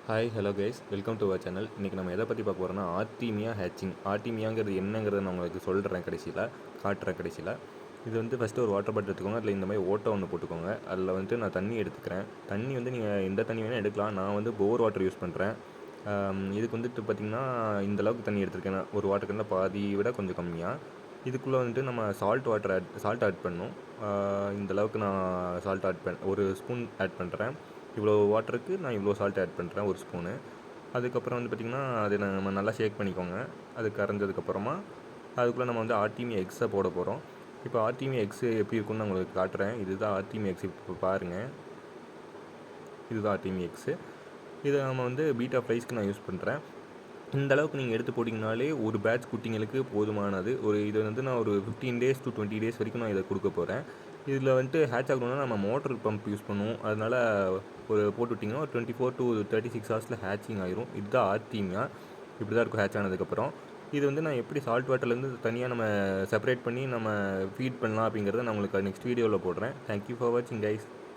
Hi hello guys, welcome to our channel. இன்றைக்கி நம்ம எதை பற்றி பார்க்க போகிறோம்னா ஆர்டீமியா ஹேச்சிங். ஆர்டீமியாங்கிறது என்னங்கிறத நான் உங்களுக்கு சொல்கிறேன், காட்டுறேன் கடைசியில். இது வந்து ஃபஸ்ட்டு ஒரு வாட்டர் பாட்டில் எடுத்துக்கோங்க. அதில் இந்த மாதிரி ஓட்டை ஒன்று போட்டுக்கோங்க. அதில் வந்துட்டு நான் தண்ணி எடுத்துக்கிறேன். தண்ணி வந்து நீங்கள் எந்த தண்ணி வேணால் எடுக்கலாம். நான் வந்து போர் வாட்டர் யூஸ் பண்ணுறேன். இதுக்கு வந்துட்டு பார்த்திங்கன்னா இந்தளவுக்கு தண்ணி எடுத்துருக்கேன். நான் ஒரு வாட்டர் கண்ணில் பாதி விட கொஞ்சம் கம்மியாக. இதுக்குள்ளே வந்துட்டு நம்ம சால்ட் ஆட் பண்ணணும். இந்தளவுக்கு நான் ஒரு ஸ்பூன் ஆட் பண்ணுறேன். இவ்வளோ வாட்டருக்கு நான் இவ்வளோ சால்ட் ஆட் பண்ணுறேன், ஒரு ஸ்பூனு. அதுக்கப்புறம் வந்து பார்த்திங்கன்னா அதை நம்ம நல்லா ஷேக் பண்ணிக்கோங்க. அது கரைஞ்சதுக்கப்புறமா அதுக்குள்ளே நம்ம வந்து ஆர்டீமியா எக்ஸை போட போகிறோம். இப்போ ஆர்டீமியா எக்ஸு எப்படி இருக்குன்னு நான் உங்களுக்கு காட்டுறேன். இதுதான் ஆர்டீமியா எக்ஸ். இப்போ பாருங்கள், இதுதான் ஆர்டீமியா எக்ஸு. இதை நம்ம வந்து பீட்டா ஃப்ரைஸ்க்கு நான் யூஸ் பண்ணுறேன். இந்த அளவுக்கு நீங்கள் எடுத்து போட்டிங்கனாலே ஒரு பேட்ச் குட்டிங்களுக்கு போதுமானது. இது வந்து நான் ஒரு 15 days to 20 days வரைக்கும் நான் இதை கொடுக்க போகிறேன். இதில் வந்துட்டு ஹேட்ச் ஆகணும்னா நம்ம மோட்டர் பம்ப் யூஸ் பண்ணுவோம். அதனால் போட்டு விட்டிங்கன்னா ஒரு 24 to 36 hours ஹேச்சிங் ஆகிரும். இதுதான் ஆர்டீமியா. இப்படி தான் இருக்கும் ஹேட்ச் ஆனதுக்கப்புறம். இது வந்து நான் எப்படி சால்ட் வாட்டர்லேருந்து தனியாக நம்ம செப்பரேட் பண்ணி நம்ம ஃபீட் பண்ணலாம் அப்படிங்கிறத நான் உங்களுக்கு நெக்ஸ்ட் வீடியோவில் போடுறேன். தேங்க்யூ ஃபார் வாட்சிங் கைஸ்.